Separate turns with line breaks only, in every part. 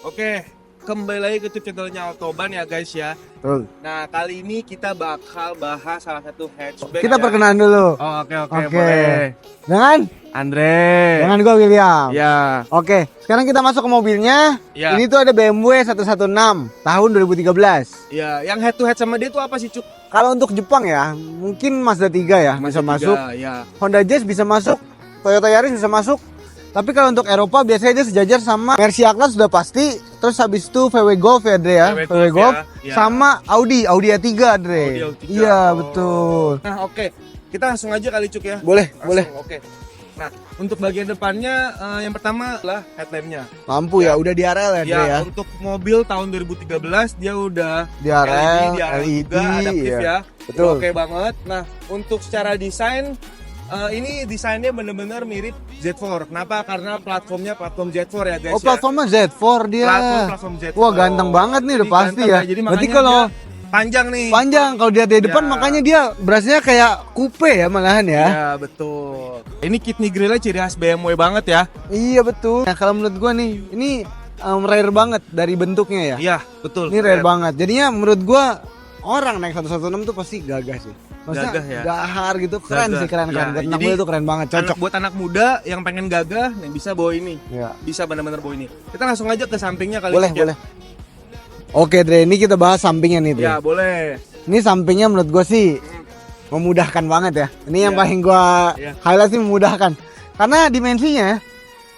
Oke, kembali lagi ke YouTube channelnya Autoban ya guys ya.
Betul.
Nah, kali ini kita bakal bahas salah satu hatchback.
Kita
ya.
perkenalan dulu.
Oh, oke,
Oke.
boleh.
Dengan
Andre.
dengan gue William.
Ya.
Oke, sekarang kita masuk ke mobilnya.
Ya.
Ini tuh ada BMW 116 tahun 2013.
Ya, yang head to head sama dia tuh apa sih, Cuk?
Kalau untuk Jepang ya, mungkin Mazda 3 ya bisa masuk.
Ya.
Honda Jazz bisa masuk, Toyota Yaris bisa masuk. Tapi kalau untuk Eropa biasanya dia sejajar sama Mercy A-Class sudah pasti. Terus habis itu VW Golf ya Dre ya. VW Golf
ya.
sama Audi A3 Dre.
Audi A3.
Iya,
Oh.
betul.
Nah, oke. Kita langsung aja kali Cuk ya.
Boleh,
Langsung,
boleh.
Oke. Nah, untuk bagian depannya yang pertama adalah headlampnya.
Lampu ya, udah di RL ya Dre ya.
Ya, untuk mobil tahun 2013 dia udah
Di RL,
LED juga adaptif
iya.
ya.
Betul.
Oke banget. Nah, untuk secara desain ini desainnya bener-bener mirip Z4. Kenapa? Karena platformnya platform Z4 ya guys.
Oh, platformnya Z4 dia.
Platform Z4.
Wah, ganteng banget nih udah
Jadi
pasti
ganteng
ya.
Jadi
Berarti
makanya
kalau
dia panjang nih.
panjang kalau dia di depan
Ya.
makanya dia berasnya kayak coupe ya malahan ya.
Ya, betul. Ini kidney grillnya ciri khas BMW banget ya.
Iya betul. Nah, kalau menurut gua nih, ini rare banget dari bentuknya ya.
Iya, betul.
Ini rare banget. Jadinya menurut gua orang naik 116 tuh pasti gagah sih. Maksudnya
Gagah ya.
gahar gitu, keren
Gagah.
sih, keren.
Ya,
Buat anak
jadi
muda tuh keren banget, cocok.
Buat anak muda yang pengen gagah, nih bisa bawa ini.
Ya.
Bisa bener-bener bawa ini. Kita langsung aja ke sampingnya kali
Boleh,
Cuk, ya.
boleh. Oke, Dre, ini kita bahas sampingnya nih, Dre.
Ya, boleh.
Ini sampingnya menurut gue sih memudahkan banget ya. Ini yang
Iya.
paling gue
Iya.
highlight sih memudahkan. Karena dimensinya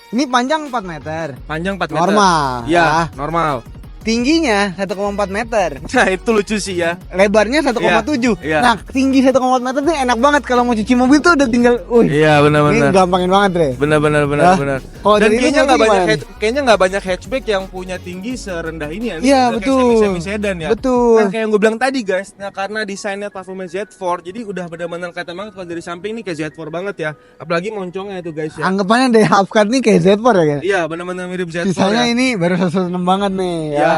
ini panjang 4 meter.
Panjang 4 meter.
Normal.
Ya, normal.
Tingginya 1,4 meter.
Nah, itu lucu sih ya.
Lebarnya 1,7.
Iya.
Nah, tinggi 1,4 meter tuh enak banget kalau mau cuci mobil tuh udah tinggal,
Iya,
ini gampangin banget, Dre.
Benar.
Ya. Kalau
Dan
dari lu
kayaknya
berarti gimana nih?
kayaknya nggak banyak hatchback yang punya tinggi serendah ini ya. Ini
Iya,
udah kayak
betul.
semi sedan ya.
Betul.
Nah, kayak yang gue bilang tadi guys, nah karena desainnya platformnya Z4, jadi udah benar-benar kelihatan banget kalau dari samping nih kayak Z4 banget ya. Apalagi moncongnya itu guys ya.
Anggapannya dari Hubcat nih kayak Z4 ya, kan?
Iya, benar-benar mirip Z4
Sisanya
ya.
ini baru 106 banget nih ya.
Ya.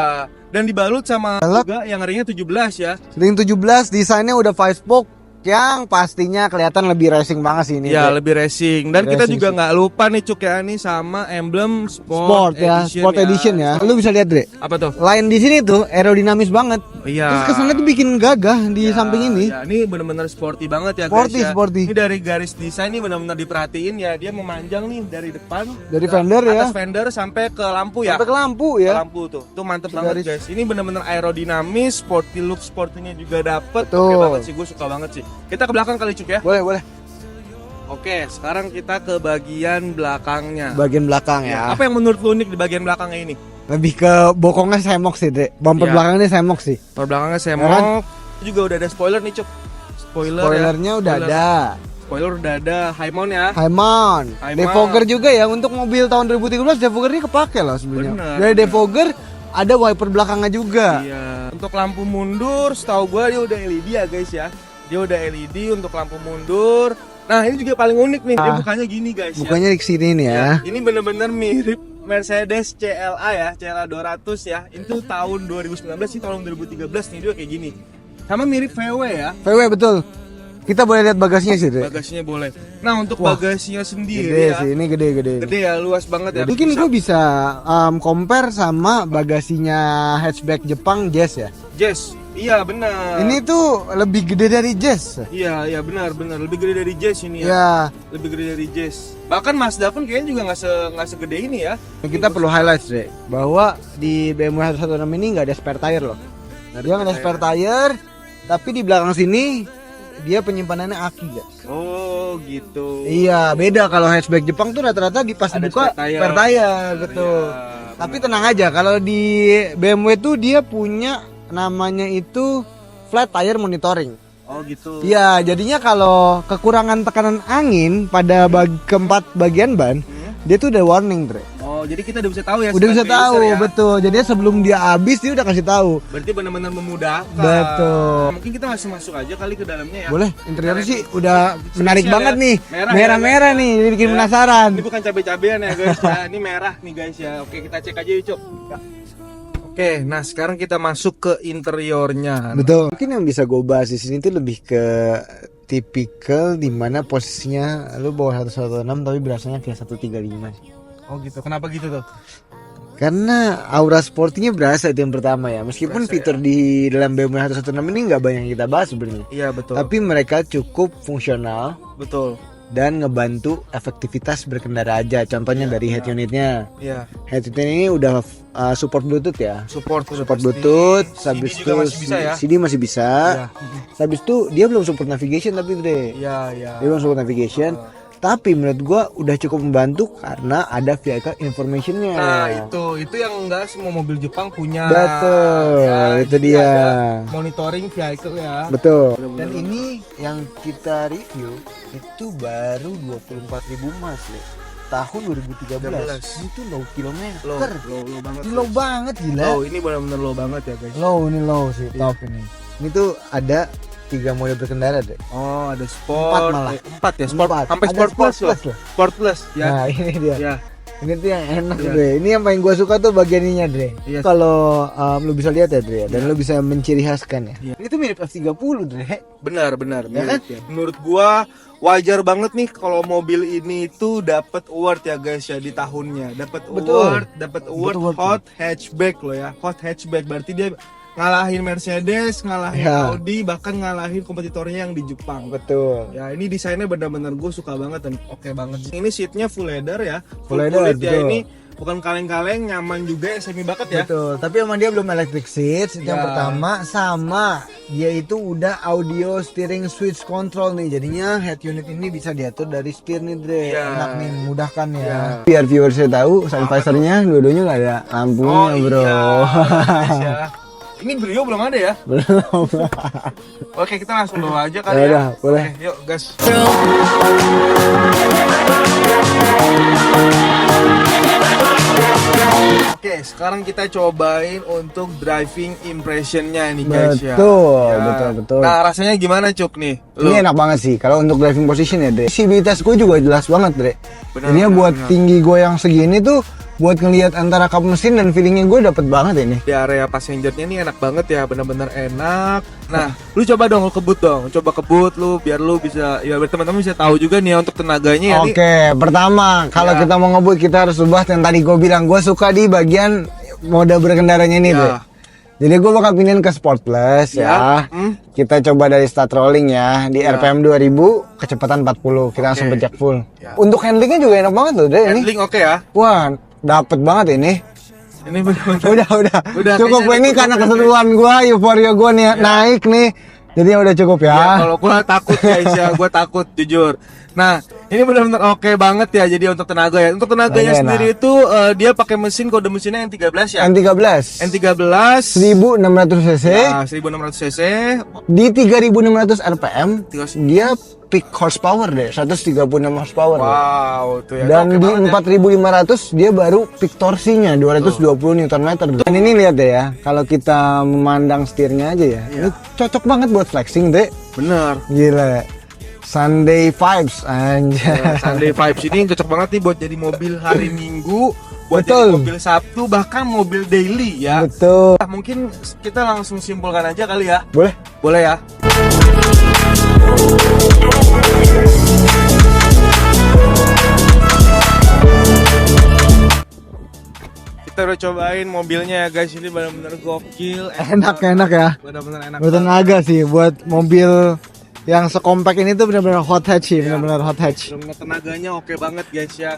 Dan dibalut sama juga yang ringnya 17 ya.
Ring 17 desainnya udah 5 spoke yang pastinya kelihatan lebih racing banget sih ini.
Ya,
Dre.
lebih racing. Dan kita
Racing
juga
sih.
nggak lupa nih Cuk ya, nih sama emblem
Sport ya, Sport Edition ya. Lu bisa lihat, Dre.
Apa tuh?
Line di sini tuh aerodinamis banget.
Iya.
Terus kesannya tuh bikin gagah di
Ya,
samping ini.
ya, ini benar-benar sporty banget ya
Sporty,
guys ya.
sporty.
Ini dari garis desain ini benar-benar diperhatiin ya, dia memanjang nih dari depan
Dari
ke
fender ya.
atas fender sampai ke lampu ya.
Sampai ke lampu
Ke
ya.
lampu tuh. Tuh mantep
Si
banget
garis.
guys. Ini benar-benar aerodinamis, sporty look sportinya juga dapet.
Betul.
Oke banget sih, gue suka banget sih. Kita ke belakang kali Cuk ya.
Boleh, boleh.
Oke, sekarang kita ke bagian belakangnya.
Bagian belakang ya.
Apa yang menurut lu unik di bagian belakangnya ini?
Lebih ke bokongnya semok sih, Dre. Bumper
Ya.
belakangnya semok sih.
Kalau belakangnya
Ya
semok,
kan?
juga udah ada spoiler nih Cuk. Spoiler
Spoilernya
ya.
udah
Spoiler.
ada.
Spoiler udah ada, high mount ya.
Haimon,
Haimon.
defogger juga ya untuk mobil tahun 2013 defogger ini kepake loh sebenarnya.
Bener,
Dari
bener.
defogger ada wiper belakangnya juga.
Iya. Untuk lampu mundur, setahu gua dia udah LED ya guys ya. Dia udah LED untuk lampu mundur. Nah ini juga paling unik nih. Dia bukannya gini guys.
Bukannya di sini nih ya.
Ya. Ini bener-bener mirip Mercedes CLA ya, CLA 200 ya. Itu tahun 2019 sih, tahun 2013 nih dia kayak gini. Sama mirip VW ya.
VW betul. Kita boleh lihat bagasinya sih, Dre.
Bagasinya boleh. Nah untuk
Wah,
bagasinya sendiri
Gede
ya.
sih, ini gede-gede.
Gede ya, luas banget ya.
Mungkin gue bisa compare sama bagasinya hatchback Jepang Jazz ya.
Jazz. Iya benar.
Ini tuh lebih gede dari Jazz.
Iya benar lebih gede dari Jazz ini ya.
Ya,
Lebih gede dari Jazz. Bahkan Mazda pun kayaknya juga nggak segede ini ya.
kita perlu highlight, Dre, bahwa di BMW 116 ini nggak ada spare tire loh. Dia nggak ada spare tire, tapi di belakang sini dia penyimpanannya aki, guys.
Oh gitu.
Iya, beda kalau hatchback Jepang tuh rata-rata di pas
Ada
dibuka
spare tire.
spare tire, betul.
Iya,
Tapi
benar.
tenang aja, kalau di BMW tuh dia punya namanya itu flat tire monitoring.
Oh gitu.
Iya, jadinya kalau kekurangan tekanan angin pada keempat bagian ban, dia tuh udah warning, Dre.
Oh jadi kita udah bisa tahu ya.
Udah bisa
sebagai
tahu,
user ya.
betul. Jadi sebelum dia habis dia udah kasih tahu.
Berarti benar-benar memudahkan.
Betul.
Mungkin kita langsung masuk aja kali ke dalamnya ya.
Boleh, interiornya sih udah menarik
Spesial
banget
ya.
nih.
Merah
Merah-merah
ya,
nih, jadi bikin
Ya.
penasaran.
Ini bukan cabai-cabean ya guys ya. Ini merah nih guys ya. Oke kita cek aja yuk Cuk. Oke, nah sekarang kita masuk ke interiornya.
Betul. Mungkin yang bisa gue bahas di sini tuh lebih ke tipikal dimana posisinya lu bawa 116 tapi berasanya kayak 135 sih.
Oh gitu. Kenapa gitu tuh?
Karena aura sportinya berasa itu yang pertama ya. Meskipun
Berasa,
fitur di dalam BMW 116 ini nggak banyak yang kita bahas sebenarnya.
Iya betul.
Tapi mereka cukup fungsional
Betul.
dan ngebantu efektivitas berkendara aja. Contohnya dari head unitnya.
Iya.
Head unit ini udah support Bluetooth ya.
Support
Bluetooth,
CD
habis
juga
itu
masih bisa ya.
CD masih bisa.
Iya.
Habis itu dia belum support navigation tapi Dre.
Iya, iya.
Dia belum support navigation. Tapi menurut gua udah cukup membantu karena ada vehicle informationnya.
Nah, itu yang enggak semua mobil Jepang punya.
Betul, itu
jadi
dia.
ada monitoring vehicle ya.
Betul.
Bener-bener.
Dan ini yang kita review itu baru 24.000 mas, Le. Tahun 2013. Itu low kilometer.
Low banget.
Low banget gila.
Low, ini benar-benar low banget ya, guys.
Low ini low sih, top ini. Ini tuh ada 3 mode berkendara deh.
Oh, ada sport.
4 malah.
4 ya, sport.
Empat.
Sampai
Ada
sport plus loh.
loh.
Sport plus ya.
Nah ini dia.
Ya.
Ini tuh yang enak
Iya.
Dre. Ini yang paling gua suka tuh bagian ininya Dre.
Iya.
Kalau lu bisa lihat ya Dre, dan lu bisa menciri khaskan ya.
Iya.
Ini tuh mirip F30 Dre.
Benar.
Ya kan?
Ya. Menurut gua wajar banget nih kalau mobil ini tuh dapat award ya guys ya di tahunnya. Dapat
Betul.
award
Betul.
hot hatchback loh ya. Hot hatchback berarti dia ngalahin Mercedes, ngalahin
Ya.
Audi, bahkan ngalahin kompetitornya yang di Jepang.
Betul.
Ya ini desainnya benar-benar gue suka banget dan oke banget sih. Ini seatnya full leather ya,
Full leather,
kulit ya.
betul.
Ini bukan kaleng-kaleng, nyaman juga, semi banget ya.
Betul, tapi emang dia belum electric seats itu yang
Ya.
pertama, sama dia itu udah audio steering switch control nih, jadinya head unit ini bisa diatur dari setir nih Dre.
Ya.
Enak nih, memudahkan ya.
Ya.
Biar viewersnya tahu, sun visornya dua-duanya nggak ada lampunya bro.
iya, guys ya. Ini Brio belum ada ya?
Belum.
Oke, kita langsung bawa aja kali
Ya
ya.
udah, boleh.
Oke, yuk gas. Oke, sekarang kita cobain untuk driving impressionnya ini guys ya.
Betul.
Nah, rasanya gimana Cuk nih? Lu?
Ini enak banget sih kalau untuk driving position ya Dre. Visibilitas gue juga jelas banget Dre.
Benar,
Jadinya
benar,
buat
benar.
tinggi gue yang segini tuh, buat ngelihat antara kap mesin dan feelingnya gue dapet banget ini.
Di area passengernya ini enak banget ya, benar-benar enak. Nah, lu coba dong, lu kebut dong, coba kebut lu biar lu bisa, ya biar teman-teman bisa tahu juga nih ya untuk tenaganya ya. nih.
Oke, pertama kalau
Ya.
kita mau ngebut kita harus ubah yang tadi gue bilang. Gue suka di bagian mode berkendaranya ini
Ya.
Dre. Jadi gue bakal pindahin ke Sport Plus ya. Kita coba dari start rolling ya di
Ya.
RPM 2000 kecepatan 40. Kita langsung
Oke.
pejak full.
Ya.
Untuk handlingnya juga enak banget loh Dre ini.
Handling oke ya.
Wah, dapet banget ini.
Ini benar-benar.
Udah. Cukup
kayaknya
ini
udah
karena
cukup,
keseruan gua, euforia gua nih naik nih. Jadi udah cukup ya.
Ya, kalau gua takut guys ya, gua takut jujur. Nah, ini benar-benar oke banget ya. Jadi untuk tenaga ya. Untuk tenaganya
Tenaga
sendiri itu dia pakai mesin kode mesinnya yang 13 ya.
N13
N13
1600 cc
ya, 1600 cc.
di 3600 rpm.
300.
Dia peak horsepower deh, 136 horsepower.
Wow, tuh ya.
Dan
oke
di
banget ya.
4500 dia baru peak torsinya 220 Nm. Dan ini lihat deh ya, kalau kita memandang setirnya aja ya,
Iya.
ini cocok banget buat flexing deh.
Bener.
Gila. Sunday vibes anjay.
Ya, Sunday Vibes ini cocok banget nih buat jadi mobil hari Minggu, buat
Betul.
jadi mobil Sabtu, bahkan mobil daily ya.
Betul.
Nah, mungkin kita langsung simpulkan aja kali ya.
Boleh?
Boleh ya? Kita udah cobain mobilnya ya guys, ini benar-benar gokil,
Enak ya.
benar-benar enak.
Bertenaga sih buat mobil yang sekompak ini tuh benar-benar hot hatch sih,
Iya.
benar-benar hot hatch.
Benar-benar tenaganya oke banget guys ya.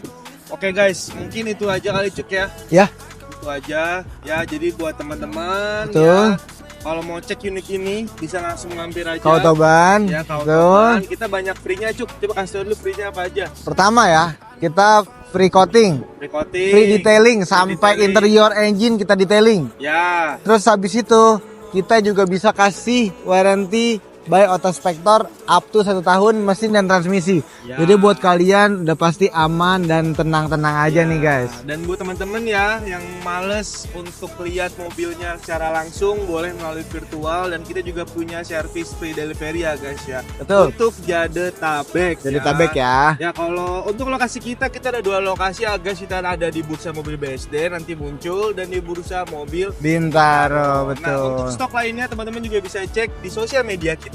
Oke guys, mungkin itu aja kali Cuk ya.
Ya,
Itu aja ya, jadi buat teman-teman
Betul.
ya, kalau mau cek unit ini bisa langsung mampir aja
kau Toban.
ya, kalau
Betul.
kita banyak free-nya Cuk, coba kasih tau dulu free-nya apa aja.
Pertama ya, kita free coating,
Free coating,
free detailing sampai
detailing.
interior engine kita detailing.
Ya,
Terus habis itu kita juga bisa kasih warranty by Autospector up to 1 tahun mesin dan transmisi.
Ya.
Jadi buat kalian udah pasti aman dan tenang-tenang aja nih guys.
dan buat teman-teman ya yang males untuk lihat mobilnya secara langsung, boleh melalui virtual, dan kita juga punya service free delivery ya guys ya.
Betul.
Untuk Jadetabek.
Jadi tabek ya.
Ya, kalau untuk lokasi kita ada 2 lokasi ya guys. Kita ada di Bursa Mobil BSD nanti muncul, dan di Bursa Mobil
Bintaro,
Nah, untuk
betul.
stok lainnya teman-teman juga bisa cek di sosial media kita.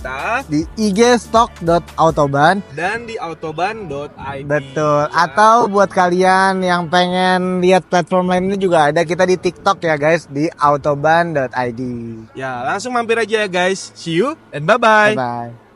Di IG stock.autoban.
Dan di autoban.id.
Betul. Atau buat kalian yang pengen lihat platform lainnya juga ada, kita di TikTok ya guys, di autoban.id.
Ya, langsung mampir aja ya guys. See you and bye-bye.
Bye bye.